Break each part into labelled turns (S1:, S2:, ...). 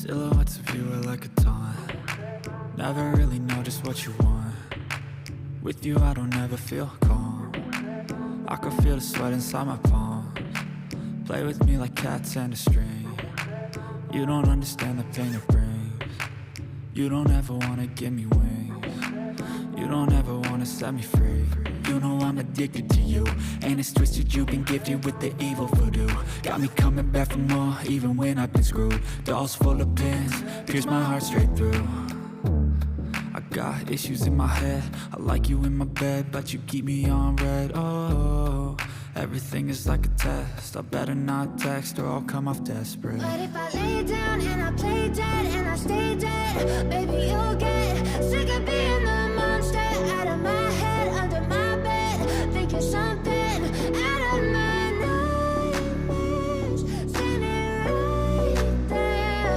S1: Silhouettes of you are like a taunt. Never really know just what you want. With you I don't ever feel calm. I can feel the sweat inside my palms. Play with me like cats and a string. You don't understand the pain it brings. You don't ever wanna give me wings. You don't ever wanna set me free. You know I'm addicted to you, and it's twisted, you've been gifted with the evil voodoo. Got me coming back for more, even when I've been screwed. Dolls full of pins, pierce my heart straight through. I got issues in my head, I like you in my bed, but you keep me on red. Oh, everything is like a test, I better not text or I'll come off desperate.
S2: But if I lay down and I play dead and I stay dead, baby you'll get sick of being the monster out of my head, under my bed, thinking something out of my nightmares, standing right there.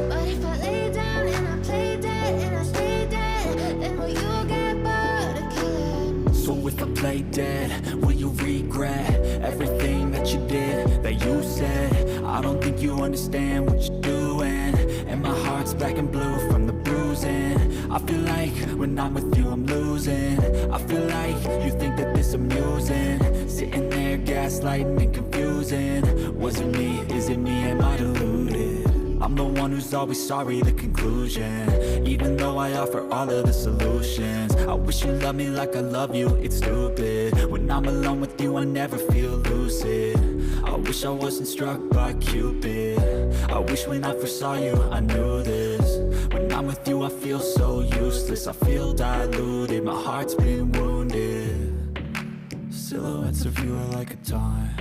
S2: But if I lay down and I play dead and I stay dead, then will you get bored of killing me?
S1: So if I play dead, will you regret everything that you did, that you said? I don't think you understand what you're doing, and my heart's black and blue from the bruising. I feel like when I'm with you I'm losing. I feel like you think that this amusing, sitting there gaslighting and confusing. Was it me? Is it me? Am I deluded? I'm the one who's always sorry, the conclusion, even though I offer all of the solutions. I wish you loved me like I love you, it's stupid. When I'm alone with you I never feel lucid. I wish I wasn't struck by Cupid. I wish when I first saw you I knew this. When I'm with you I feel so useless, I feel diluted, my heart's been wounded. Silhouettes of you are like a taunt.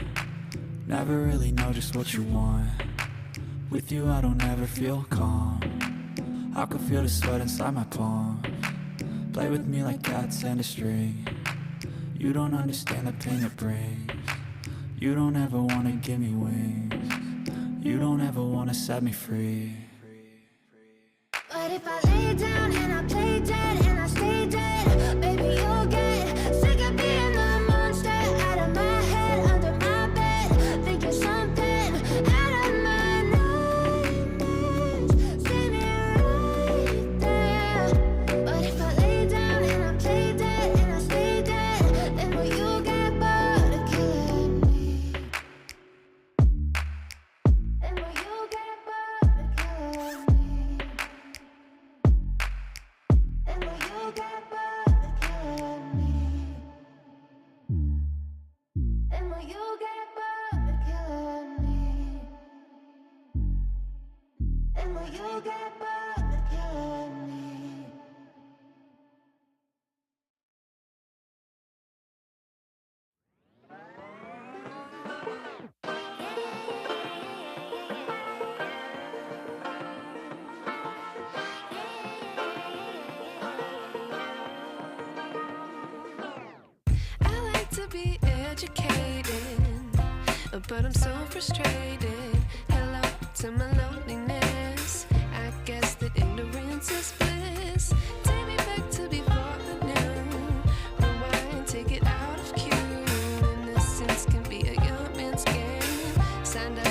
S1: Never really know just what you want. With you I don't ever feel calm. I can feel the sweat inside my palms. Play with me like cats and a string. You don't understand the pain it brings. You don't ever wanna give me wings. You don't ever wanna set me free.
S2: But if I lay down and I play dead and I stay dead, baby you'll get sick of being the monster out of my head, under my bed, thinking something out of my nightmares, standing right there. But if I lay down and I play dead and I stay dead, then will you get bored of killing me? Then will you get bored of killing me? And will you get bored of killing me? And will you get bored of killing me? And will you get bored of killing me?
S3: I like to be educated, but I'm so frustrated. Hello to my loneliness. I guess that ignorance is bliss. Take me back to before I knew. Rewind, take it out of cue. Innocence can be a young man's game. Signed up